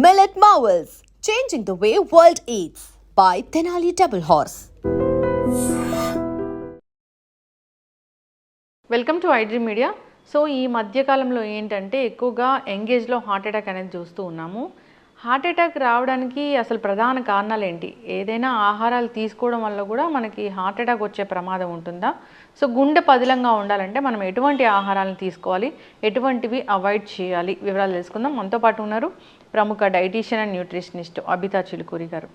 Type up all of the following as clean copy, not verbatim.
Millet Marvels, changing the way world eats by Tenali Double Horse. Welcome to iDream media. So ఈ మధ్యకాలంలో ఏంటంటే ఎక్కువగా యంగేజ్లో heart attack అనేది చూస్తూ ఉన్నాము. హార్ట్ అటాక్ రావడానికి అసలు ప్రధాన కారణాలు ఏంటి? ఏదైనా ఆహారాలు తీసుకోవడం వల్ల కూడా మనకి హార్ట్ అటాక్ వచ్చే ప్రమాదం ఉంటుందా? సో గుండె పదిలంగా ఉండాలంటే మనం ఎటువంటి ఆహారాలను తీసుకోవాలి, ఎటువంటివి అవాయిడ్ చేయాలి, వివరాలు తెలుసుకుందాం. మనతో పాటు ఉన్నారు ప్రముఖ dietitian and nutritionist Abitha Chilukuri గారు.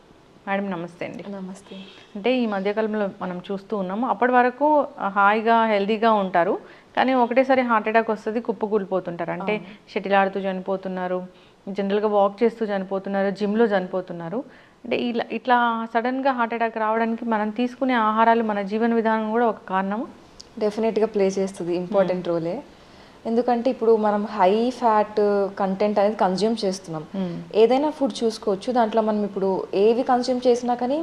మేడం నమస్తే అండి. నమస్తే. అంటే ఈ మధ్యకాలంలో మనం చూస్తూ ఉన్నాము, అప్పటి వరకు హాయిగా హెల్తీగా ఉంటారు, కానీ ఒకటేసారి హార్ట్ అటాక్ వస్తుంది, కుప్పకూలిపోతుంటారు. అంటే షటిల్ ఆడుతూ చనిపోతున్నారు, జనరల్గా వాక్ చేస్తూ చనిపోతున్నారు, జిమ్లో చనిపోతున్నారు. అంటే ఇట్లా సడన్గా హార్ట్ అటాక్ రావడానికి మనం తీసుకునే ఆహారాలు, మన జీవన విధానం కూడా ఒక కారణము. డెఫినెట్గా ప్లే చేస్తుంది, ఇంపార్టెంట్ రోలే. ఎందుకంటే ఇప్పుడు మనం హై ఫ్యాట్ కంటెంట్ అనేది కన్జ్యూమ్ చేస్తున్నాం. ఏదైనా ఫుడ్ చూసుకోవచ్చు, దాంట్లో మనం ఇప్పుడు ఏవి కన్జ్యూమ్ చేసినా కానీ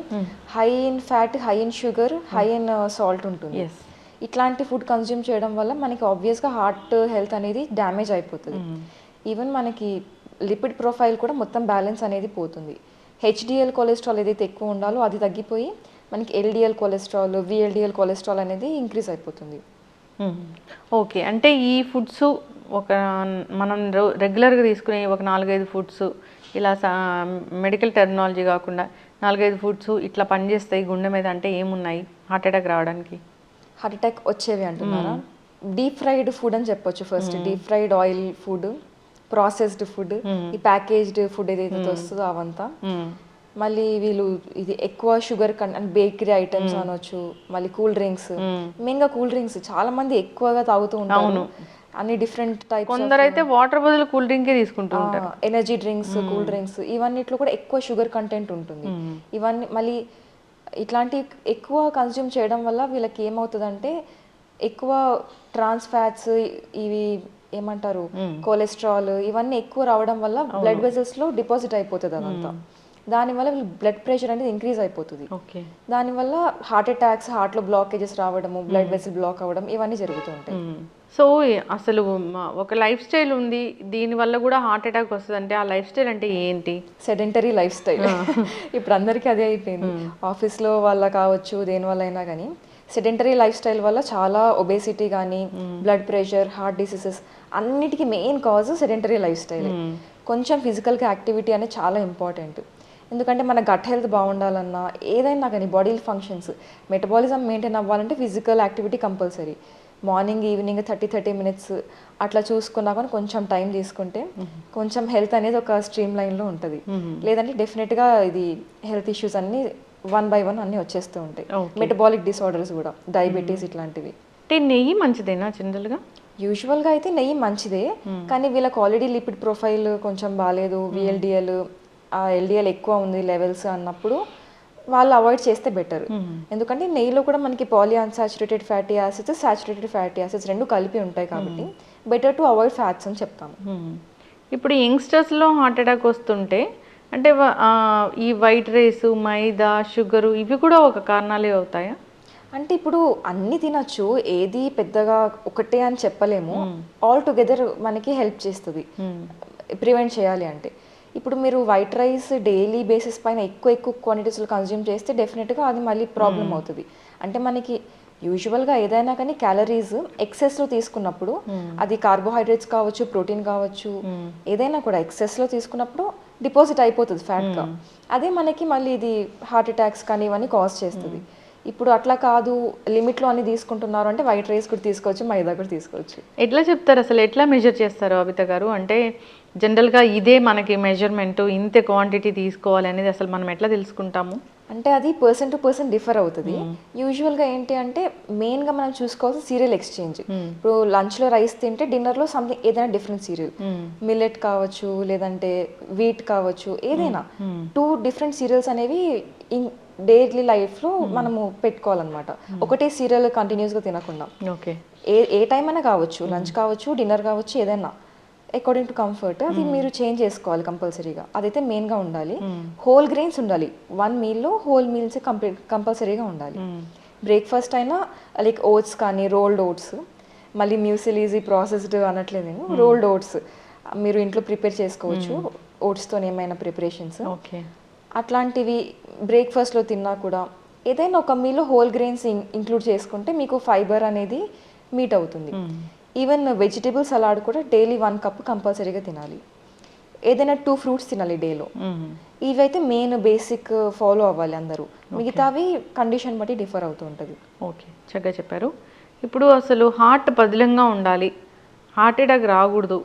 high in fat, high in sugar, high in salt ఉంటుంది. ఇట్లాంటి ఫుడ్ కన్జ్యూమ్ చేయడం వల్ల మనకి ఆబ్వియస్గా హార్ట్ హెల్త్ అనేది డ్యామేజ్ అయిపోతుంది. ఈవెన్ మనకి లిపిడ్ ప్రొఫైల్ కూడా మొత్తం బ్యాలెన్స్ అనేది పోతుంది. హెచ్డిఎల్ కొలెస్ట్రాల్ ఏదైతే ఎక్కువ ఉండాలో అది తగ్గిపోయి మనకి ఎల్డిఎల్ కొలెస్ట్రాల్, విఎల్డిఎల్ కొలెస్ట్రాల్ అనేది ఇంక్రీజ్ అయిపోతుంది. ఓకే, అంటే ఈ ఫుడ్స్ ఒక మనం రెగ్యులర్గా తీసుకునే ఒక 4-5 ఫుడ్స్, ఇలా మెడికల్ టెర్మినాలజీ కాకుండా 4-5 ఫుడ్స్ ఇట్లా పనిచేస్తాయి గుండె మీద అంటే ఏమున్నాయి హార్ట్ అటాక్ రావడానికి? హార్ట్ అటాక్ వచ్చేవి అంటున్నారా? డీప్ ఫ్రైడ్ ఫుడ్ అని చెప్పొచ్చు. First deep fried oil food, processed food, ఈ ప్యాకేజ్డ్ ఫుడ్ ఏదైతే వస్తుందో అవంతా. మళ్ళీ వీళ్ళు ఇది ఎక్కువ షుగర్ అండ్ బేకరీ ఐటమ్స్ అనొచ్చు. మళ్ళీ కూల్ డ్రింక్స్, మెయిన్గా కూల్ డ్రింక్స్ చాలా మంది ఎక్కువగా తాగుతూ ఉంటారు. అన్ని డిఫరెంట్ టైప్స్. కొందరైతే వాటర్ బదులు కూల్ డ్రింకే తీసుకుంటూ ఉంటారు. ఎనర్జీ డ్రింక్స్, కూల్ డ్రింక్స్, ఇవన్నిట్లో కూడా ఎక్కువ షుగర్ కంటెంట్ ఉంటుంది. ఇవన్నీ మళ్ళీ ఇట్లాంటి ఎక్కువ కన్జ్యూమ్ చేయడం వల్ల వీళ్ళకి ఏమవుతుందంటే ఎక్కువ ట్రాన్స్ ఫ్యాట్స్, ఇవి ఏమంటారు కొలెస్ట్రాల్, ఇవన్నీ ఎక్కువ రావడం వల్ల బ్లడ్ వెజల్స్ లో డిపాజిట్ అయిపోతుంది అదంతా. దానివల్ల బ్లడ్ ప్రెషర్ అనేది ఇంక్రీజ్ అయిపోతుంది. దానివల్ల హార్ట్ అటాక్స్, హార్ట్లో బ్లాకేజెస్ రావడము, బ్లడ్ వెసల్ బ్లాక్ అవ్వడం, ఇవన్నీ జరుగుతూ ఉంటాయి. సో అసలు ఒక లైఫ్ స్టైల్ ఉంది, దీనివల్ల కూడా హార్ట్ అటాక్ వస్తుంది అంటే ఆ లైఫ్ స్టైల్ అంటే ఏంటి? Sedentary life style. ఇప్పుడు అందరికీ అదే అయిపోయింది. ఆఫీస్లో వల్ల కావచ్చు, దేనివల్ల అయినా కానీ సెడెంటరీ లైఫ్ స్టైల్ వల్ల చాలా ఒబేసిటీ కానీ, బ్లడ్ ప్రెషర్, హార్ట్ డిసీజెస్ అన్నిటికీ main cause sedentary life style. కొంచెం ఫిజికల్గా యాక్టివిటీ అనేది చాలా ఇంపార్టెంట్. ఎందుకంటే మన గట్ హెల్త్ బాగుండాలన్నా, ఏదైనా కానీ బాడీ ఫంక్షన్స్, మెటబాలిజం మెయింటైన్ అవ్వాలంటే physical activity compulsory. Morning evening 30 minutes అట్లా చూసుకున్నా కానీ కొంచెం టైం తీసుకుంటే కొంచెం హెల్త్ అనేది ఒక స్ట్రీమ్ లైన్లో ఉంటుంది. లేదంటే డెఫినెట్గా ఇది హెల్త్ ఇష్యూస్ అన్నీ 1 by 1 అన్నీ వచ్చేస్తూ ఉంటాయి. మెటబాలిక్ డిసార్డర్స్ కూడా, డయాబెటీస్ ఇట్లాంటివి. అంటే నెయ్యి మంచిదేనా జనరల్గా? యూజువల్గా అయితే నెయ్యి మంచిదే, కానీ వీళ్ళకి ఆల్రెడీ లిపిడ్ ప్రొఫైల్ కొంచెం బాగాలేదు, విఎల్డిఎల్ ఎల్డిఎల్ ఎక్కువ ఉంది లెవెల్స్ అన్నప్పుడు వాళ్ళు అవాయిడ్ చేస్తే బెటర్. ఎందుకంటే నెయ్యిలో కూడా మనకి poly unsaturated fatty acids, saturated fatty acids రెండు కలిపి ఉంటాయి కాబట్టి బెటర్ టు అవాయిడ్ ఫ్యాట్స్ అని చెప్తాము. ఇప్పుడు యంగ్స్టర్స్లో హార్ట్ అటాక్ వస్తుంటే అంటే ఈ వైట్ రైస్, మైదా, షుగరు ఇవి కూడా ఒక కారణాలే అవుతాయా? అంటే ఇప్పుడు అన్ని తినచ్చు, ఏది పెద్దగా ఒకటే అని చెప్పలేము. ఆల్ టుగెదర్ మనకి హెల్ప్ చేస్తుంది ప్రివెంట్ చేయాలి అంటే. ఇప్పుడు మీరు వైట్ రైస్ డైలీ బేసిస్ పైన ఎక్కువ క్వాంటిటీస్లో కన్జ్యూమ్ చేస్తే డెఫినెట్గా అది మళ్ళీ ప్రాబ్లం అవుతుంది. అంటే మనకి యూజువల్గా ఏదైనా కానీ క్యాలరీస్ ఎక్సెస్లో తీసుకున్నప్పుడు, అది కార్బోహైడ్రేట్స్ కావచ్చు, ప్రోటీన్ కావచ్చు, ఏదైనా కూడా ఎక్సెస్లో తీసుకున్నప్పుడు డిపాజిట్ అయిపోతుంది ఫ్యాట్గా. అదే మనకి మళ్ళీ ఇది హార్ట్ అటాక్స్ కానీ ఇవన్నీ కాజ్ చేస్తుంది. ఇప్పుడు అట్లా కాదు, లిమిట్లో అన్ని తీసుకుంటున్నారు అంటే వైట్ రైస్ కూడా తీసుకోవచ్చు, మైదా కూడా తీసుకోవచ్చు. ఎట్లా చెప్తారు అసలు, ఎట్లా మెజర్ చేస్తారు అబిత గారు? అంటే జనరల్గా ఇదే మనకి మెజర్మెంట్, ఇంత క్వాంటిటీ తీసుకోవాలి అనేది అసలు మనం ఎట్లా తెలుసుకుంటాము? అంటే అది పర్సన్ టు పర్సన్ డిఫర్ అవుతుంది. యూజువల్గా ఏంటి అంటే మెయిన్గా మనం చూసుకోవాల్సిన సీరియల్ ఎక్స్చేంజ్. ఇప్పుడు లంచ్లో రైస్ తింటే డిన్నర్లో సంథింగ్ ఏదైనా డిఫరెంట్ సీరియల్, మిల్లెట్ కావచ్చు, లేదంటే వీట్ కావచ్చు, ఏదైనా 2 different సీరియల్స్ అనేవి డైలీ లైఫ్లో మనము పెట్టుకోవాలన్నమాట. ఒకటే సీరియల్ కంటిన్యూస్గా తినకుండా. ఏ టైం అయినా కావచ్చు, లంచ్ కావచ్చు, డిన్నర్ కావచ్చు, ఏదైనా అకార్డింగ్ టు కంఫర్ట్ అది మీరు చేంజ్ చేసుకోవాలి కంపల్సరీగా. అదైతే మెయిన్గా ఉండాలి. హోల్ గ్రెయిన్స్ ఉండాలి, 1 mealలో హోల్ మీల్స్ కంపల్సరీగా ఉండాలి. బ్రేక్ఫాస్ట్ అయినా లైక్ ఓట్స్ కానీ, రోల్డ్ ఓట్స్, మళ్ళీ మ్యూసిలీజీ ప్రాసెస్డ్ అనట్లేదు నేను, రోల్డ్ ఓట్స్ మీరు ఇంట్లో ప్రిపేర్ చేసుకోవచ్చు. ఓట్స్తో ఏమైనా ప్రిపరేషన్స్ ఓకే. అట్లాంటివి బ్రేక్ఫాస్ట్లో తిన్నా కూడా ఏదైనా ఒక మీలో హోల్ గ్రెయిన్స్ ఇంక్లూడ్ చేసుకుంటే మీకు ఫైబర్ అనేది మీట్ అవుతుంది. ఈవెన్ వెజిటేబుల్ సలాడ్ కూడా డైలీ 1 కప్ కంపల్సరీగా తినాలి. ఏదైనా 2 ఫ్రూట్స్ తినాలి డేలో. ఇవైతే మెయిన్ బేసిక్ ఫాలో అవ్వాలి అందరూ. మిగతావి కండిషన్ బట్టి డిఫర్ అవుతూ ఉంటుంది. ఓకే, చక్కగా చెప్పారు. ఇప్పుడు అసలు హార్ట్ పదిలంగా ఉండాలి, హార్ట్ అటాక్ రాకూడదు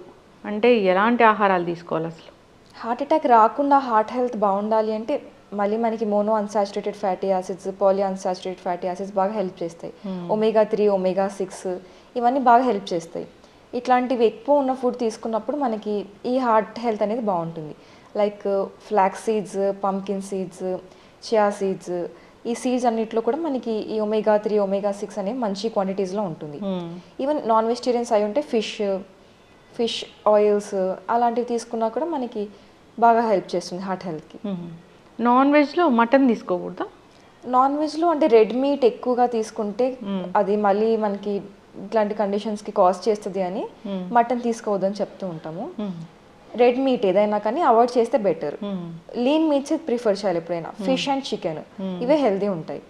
అంటే ఎలాంటి ఆహారాలు తీసుకోవాలి అసలు? హార్ట్ అటాక్ రాకుండా హార్ట్ హెల్త్ బాగుండాలి అంటే మళ్ళీ మనకి mono unsaturated fatty acids, poly unsaturated fatty acids బాగా హెల్ప్ చేస్తాయి. omega-3, omega-6 ఇవన్నీ బాగా హెల్ప్ చేస్తాయి. ఇట్లాంటివి ఎక్కువ ఉన్న ఫుడ్ తీసుకున్నప్పుడు మనకి ఈ హార్ట్ హెల్త్ అనేది బాగుంటుంది. Like flax seeds, pumpkin seeds, chia seeds, ఈ సీడ్స్ అన్నిట్లో కూడా మనకి ఈ omega-3, omega-6 అనేవి మంచి క్వాంటిటీస్లో ఉంటుంది. ఈవెన్ నాన్ వెజిటేరియన్స్ అయి ఉంటే ఫిష్ ఆయిల్స్ అలాంటివి తీసుకున్నా కూడా మనకి బాగా హెల్ప్ చేస్తుంది హార్ట్ హెల్త్కి. నాన్ వెజ్లో మటన్ తీసుకోకూడదా? నాన్ వెజ్లో అంటే రెడ్ మీట్ ఎక్కువగా తీసుకుంటే అది మళ్ళీ మనకి ఇట్లాంటి కండిషన్స్కి కాజ్ చేస్తుంది అని మటన్ తీసుకోవద్దని చెప్తూ ఉంటాము. రెడ్ మీట్ ఏదైనా కానీ అవాయిడ్ చేస్తే బెటర్. లీన్ మీట్స్ ప్రిఫర్ చేయాలి ఎప్పుడైనా. ఫిష్ అండ్ చికెన్ ఇవే హెల్దీ ఉంటాయి.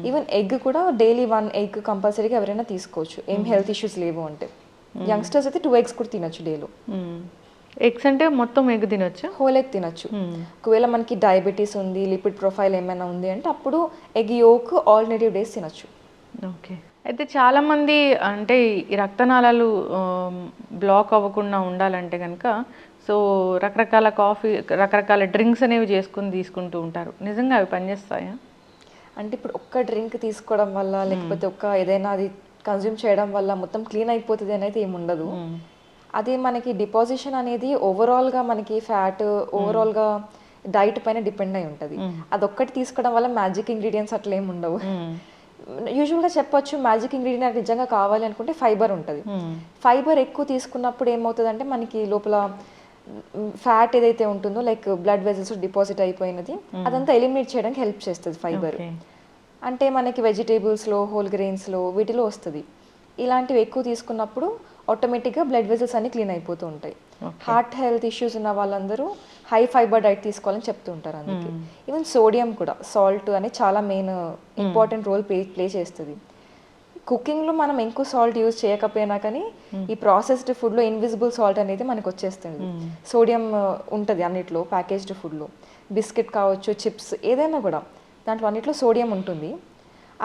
ఈవెన్ ఎగ్ కూడా డైలీ 1 ఎగ్ కంపల్సరీగా ఎవరైనా తీసుకోవచ్చు, ఏం హెల్త్ ఇష్యూస్ లేవు అంటే. యంగ్స్టర్స్ అయితే 2 eggs కూడా తినొచ్చు డేలో. ఎగ్స్ అంటే మొత్తం ఎగ్ తినొచ్చు, హోల్ ఎగ్ తినొచ్చు. ఒకవేళ మనకి డయాబెటీస్ ఉంది, లిపిడ్ ప్రొఫైల్ ఏమైనా ఉంది అంటే అప్పుడు ఎగ్ యోక్ ఆల్టర్నేటివ్ డేస్ తినొచ్చు. ఓకే. అయితే చాలామంది అంటే ఈ రక్తనాళాలు బ్లాక్ అవ్వకుండా ఉండాలంటే కనుక సో రకరకాల డ్రింక్స్ అనేవి చేసుకుని తీసుకుంటూ ఉంటారు. నిజంగా అవి పనిచేస్తాయా? అంటే ఇప్పుడు ఒక్క డ్రింక్ తీసుకోవడం వల్ల లేకపోతే ఏదైనా అది కన్జ్యూమ్ చేయడం వల్ల మొత్తం క్లీన్ అయిపోతుంది అనేది ఏమి ఉండదు. అదే మనకి డిపాజిషన్ అనేది ఓవరాల్గా మనకి ఫ్యాట్ ఓవరాల్గా డైట్ పైన డిపెండ్ అయి ఉంటుంది. అదొక్కటి తీసుకోవడం వల్ల మ్యాజిక్ ఇంగ్రీడియంట్స్ అట్లా ఏమి ఉండవు. యూజువల్గా చెప్పొచ్చు మ్యాజిక్ ఇంగ్రీడియంట్ నిజంగా కావాలి అనుకుంటే ఫైబర్ ఉంటుంది. ఫైబర్ ఎక్కువ తీసుకున్నప్పుడు ఏమవుతుంది అంటే మనకి లోపల ఫ్యాట్ ఏదైతే ఉంటుందో లైక్ బ్లడ్ వెజల్స్ డిపాజిట్ అయిపోయినది అదంతా ఎలిమినేట్ చేయడానికి హెల్ప్ చేస్తుంది ఫైబర్. అంటే మనకి వెజిటేబుల్స్లో, హోల్ గ్రెయిన్స్లో వీటిలో వస్తుంది. ఇలాంటివి ఎక్కువ తీసుకున్నప్పుడు ఆటోమేటిక్గా బ్లడ్ వెజల్స్ అన్ని క్లీన్ అయిపోతూ ఉంటాయి. హార్ట్ హెల్త్ ఇష్యూస్ ఉన్న వాళ్ళందరూ హై ఫైబర్ డైట్ తీసుకోవాలని చెప్తూ ఉంటారు. అందుకే ఈవెన్ సోడియం కూడా, సాల్ట్ అనేది చాలా మెయిన్ ఇంపార్టెంట్ రోల్ ప్లే చేస్తుంది. కుకింగ్లో మనం ఎక్కువ సాల్ట్ యూజ్ చేయకపోయినా కానీ ఈ ప్రాసెస్డ్ ఫుడ్లో ఇన్విజిబుల్ సాల్ట్ అనేది మనకు వచ్చేస్తుంది. సోడియం ఉంటుంది అన్నిట్లో, ప్యాకేజ్డ్ ఫుడ్లో బిస్కెట్ కావచ్చు, చిప్స్ ఏదైనా కూడా దాంట్లో అన్నిట్లో సోడియం ఉంటుంది.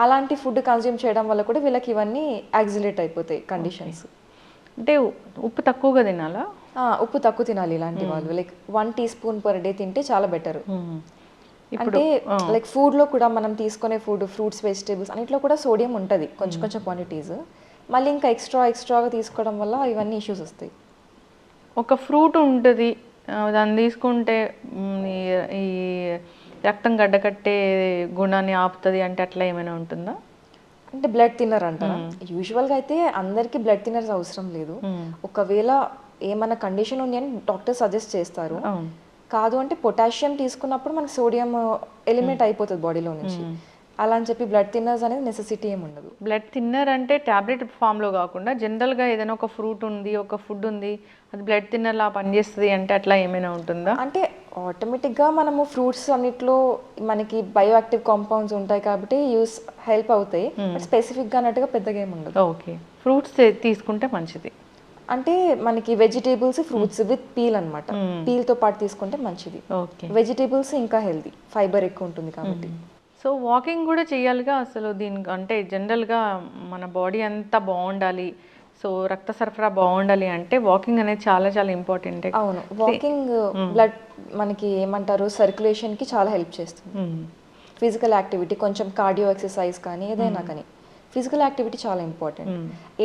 అలాంటి ఫుడ్ కన్జ్యూమ్ చేయడం వల్ల కూడా వీళ్ళకి ఇవన్నీ యాక్సిలేట్ అయిపోతాయి కండిషన్స్. అంటే ఉప్పు తక్కువగా తినాలా? ఉప్పు తక్కువ తినాలి ఇలాంటి వాళ్ళు. లైక్ 1 teaspoon per day తింటే చాలా బెటర్. అంటే లైక్ ఫుడ్లో కూడా మనం తీసుకునే ఫుడ్, ఫ్రూట్స్, వెజిటేబుల్స్ అన్నిట్లో కూడా సోడియం ఉంటుంది కొంచెం క్వాంటిటీస్. మళ్ళీ ఇంకా ఎక్స్ట్రాగా తీసుకోవడం వల్ల ఇవన్నీ ఇష్యూస్ వస్తాయి. ఒక ఫ్రూట్ ఉంటుంది, దాన్ని తీసుకుంటే ఈ రక్తం గడ్డకట్టే గుణాన్ని ఆపుతుంది అంటే అట్లా ఏమైనా ఉంటుందా? అంటే బ్లడ్ థిన్నర్ అంటారా? యూజువల్గా అయితే అందరికీ బ్లడ్ థిన్నర్స్ అవసరం లేదు. ఒకవేళ ఏమైనా కండిషన్ ఉంది అని డాక్టర్ సజెస్ట్ చేస్తారు. కాదు అంటే పొటాషియం తీసుకున్నప్పుడు మనకి సోడియం ఎలిమినేట్ అయిపోతుంది బాడీలో నుంచి. అలా అని చెప్పి బ్లడ్ థిన్నర్స్ అనేది నెసెసిటీ ఏమి ఉండదు. బ్లడ్ థిన్నర్ అంటే ట్యాబ్లెట్ ఫామ్లో కాకుండా జనరల్గా ఏదైనా ఒక ఫ్రూట్ ఉంది, ఒక ఫుడ్ ఉంది, అది బ్లడ్ థిన్నర్లా పనిచేస్తుంది అంటే అట్లా ఏమైనా ఉంటుందా? అంటే ఆటోమేటిక్గా మనము ఫ్రూట్స్ అన్నిట్లో మనకి బయో యాక్టివ్ కాంపౌండ్స్ ఉంటాయి కాబట్టి హెల్ప్ అవుతాయి. స్పెసిఫిక్గా అన్నట్టుగా పెద్దగా ఏమి ఉండదు. ఓకే, ఫ్రూట్స్ తీసుకుంటే మంచిది. అంటే మనకి వెజిటేబుల్స్, ఫ్రూట్స్ విత్ పీల్ అనమాట. పీల్తో పాటు తీసుకుంటే మంచిది. వెజిటేబుల్స్ ఇంకా హెల్తీ, ఫైబర్ ఎక్కువ ఉంటుంది కాబట్టి. సో వాకింగ్ కూడా చేయాలిగా అసలు దీనికి, అంటే జనరల్గా మన బాడీ అంతా బాగుండాలి, సో రక్త సరఫరా బాగుండాలి అంటే వాకింగ్ అనేది చాలా చాలా ఇంపార్టెంట్. అవును, వాకింగ్ బ్లడ్ మనకి ఏమంటారు సర్క్యులేషన్కి చాలా హెల్ప్ చేస్తుంది. ఫిజికల్ యాక్టివిటీ, కొంచెం కార్డియో ఎక్సర్సైజ్ కానీ ఏదైనా కానీ ఫిజికల్ యాక్టివిటీ చాలా ఇంపార్టెంట్.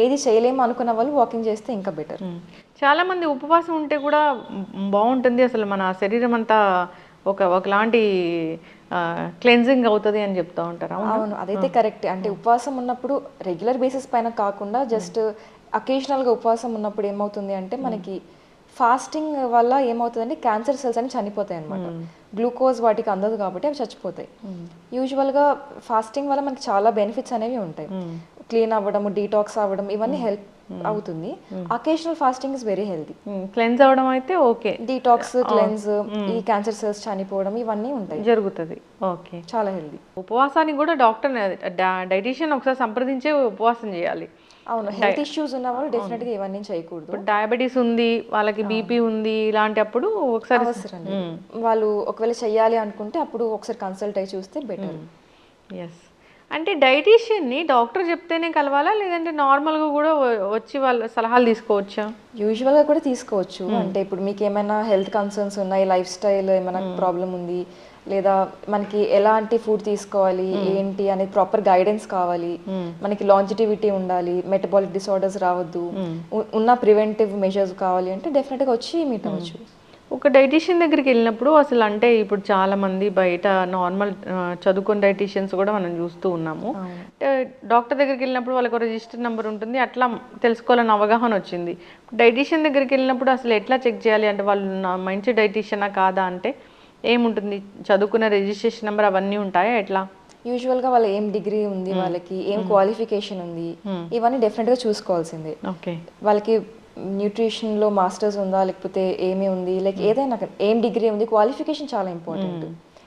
ఏది చేయలేము అనుకున్న వాళ్ళు వాకింగ్ చేస్తే ఇంకా బెటర్. చాలామంది ఉపవాసం ఉంటే కూడా బాగుంటుంది, అసలు మన శరీరం అంతా ఒకలాంటి క్లెన్జింగ్ అవుతుంది అని చెప్తా ఉంటారు. అవును, అదైతే కరెక్ట్. అంటే ఉపవాసం ఉన్నప్పుడు రెగ్యులర్ బేసిస్ పైన కాకుండా జస్ట్ అకేషనల్గా ఉపవాసం ఉన్నప్పుడు ఏమవుతుంది అంటే మనకి ఫాస్టింగ్ వల్ల ఏమవుతుందంటే క్యాన్సర్ సెల్స్ అని చనిపోతాయి అనమాట. గ్లూకోజ్ వాటికి అందదు కాబట్టి అవి చచ్చిపోతాయి. యూజువల్గా ఫాస్టింగ్ వల్ల మనకి చాలా బెనిఫిట్స్ అనేవి ఉంటాయి. క్లీన్ అవ్వడం, డీటాక్స్ అవ్వడం ఇవన్నీ హెల్ప్ అవుతుంది. Occasional fasting is very healthy. Cleanse అవ్వడం అయితే ఓకే, డీటాక్స్, క్లెన్స్, ఈ క్యాన్సర్ సెల్స్ చనిపోవడం ఇవన్నీ ఉంటాయి, జరుగుతుంది. ఓకే, చాలా హెల్తీ. ఉపవాసానికి కూడా డాక్టర్ డైటీషియన్ ఒకసారి సంప్రదించే ఉపవాసం చేయాలి. అవును, హెల్త్ ఇష్యూస్ ఉన్న వాళ్ళు డెఫినెట్గా ఇవన్నీ చేయకూడదు. ఇప్పుడు డయాబెటీస్ ఉంది, వాళ్ళకి బీపీ ఉంది, ఇలాంటప్పుడు ఒకసారి అవసరం లేదు. వాళ్ళు ఒకవేళ చెయ్యాలి అనుకుంటే అప్పుడు ఒకసారి కన్సల్ట్ అయ్యి చూస్తే బెటర్. ఎస్. అంటే డైటీషియన్ని డాక్టర్ చెప్తేనే కలవాలా, లేదంటే నార్మల్గా కూడా వచ్చి వాళ్ళ సలహాలు తీసుకోవచ్చా? యూజువల్గా కూడా తీసుకోవచ్చు. అంటే ఇప్పుడు మీకు ఏమైనా హెల్త్ కన్సర్న్స్ ఉన్నాయి, లైఫ్ స్టైల్ ఏమైనా ప్రాబ్లం ఉంది, లేదా మనకి ఎలాంటి ఫుడ్ తీసుకోవాలి ఏంటి అనేది ప్రాపర్ గైడెన్స్ కావాలి, మనకి లాంజిటివిటీ ఉండాలి, మెటబాలిక్ డిసార్డర్స్ రావద్దు, ఉన్న ప్రివెంటివ్ మెజర్స్ కావాలి అంటే డెఫినెట్గా వచ్చి మీట్ అవ్వచ్చు. ఒక డైటీషియన్ దగ్గరికి వెళ్ళినప్పుడు అసలు అంటే ఇప్పుడు చాలామంది బయట నార్మల్ చదువుకున్న డైటీషియన్స్ కూడా మనం చూస్తూ ఉన్నాము. డాక్టర్ దగ్గరికి వెళ్ళినప్పుడు వాళ్ళకి రిజిస్టర్ నెంబర్ ఉంటుంది, అట్లా తెలుసుకోవాలని అవగాహన వచ్చింది. డైటీషియన్ దగ్గరికి వెళ్ళినప్పుడు అసలు ఎట్లా చెక్ చేయాలి, అంటే వాళ్ళు మంచి డైటీషియనా కాదా అంటే ఏముంటుంది, చదువుకున్న రిజిస్ట్రేషన్ నెంబర్ అవన్నీ ఉంటాయా ఎట్లా? యూజువల్గా వాళ్ళ ఏం డిగ్రీ ఉంది, వాళ్ళకి ఏం క్వాలిఫికేషన్ ఉంది, ఇవన్నీ డెఫినెట్గా చూసుకోవాల్సిందే. ఓకే, వాళ్ళకి న్యూట్రిషన్లో మాస్టర్స్ ఉందా, లేకపోతే ఏమి ఉంది, లైక్ ఏదైనా ఏం డిగ్రీ ఉంది, క్వాలిఫికేషన్ చాలా ఇంపార్టెంట్.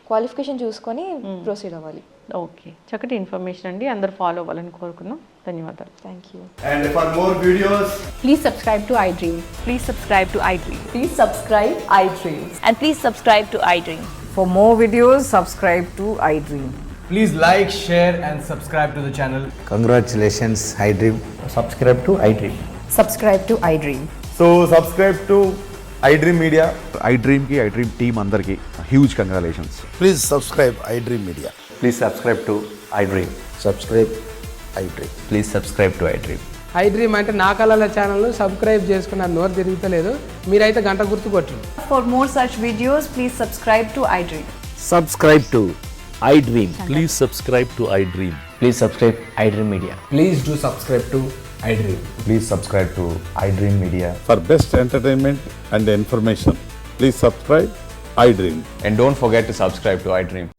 క్వాలిఫికేషన్ చూసుకొని ప్రొసీడ్ అవ్వాలి. ఓకే, చక్కటి ఇన్ఫర్మేషన్ అండి, అందరు ఫాలో అవ్వాలని కోరుకున్నాం. ధన్యవాదాలు. Thank you. And for more videos, Please subscribe to iDream. Please subscribe to iDream. Please subscribe iDream. And please subscribe to iDream. For more videos, subscribe to iDream. please like, share and subscribe to the channel. Congratulations, iDream. Subscribe to iDream. Subscribe to iDream. So subscribe to iDream Media. iDream ki iDream team andarki huge congratulations. Please subscribe iDream Media. Please subscribe to iDream. Subscribe iDream. Please subscribe to iDream. iDream అంటే నా కళల ఛానల్ను subscribe చేసుకున్న నోరు తిరుగుతలేదు, మీరైతే గంట గుర్తు కొట్టండి. For more such videos, please subscribe to iDream. Subscribe to iDream. Please subscribe to iDream. Please subscribe iDream Media. Please do subscribe to iDream. Please subscribe to iDream Media. For best entertainment and information, please subscribe iDream. And don't forget to subscribe to iDream.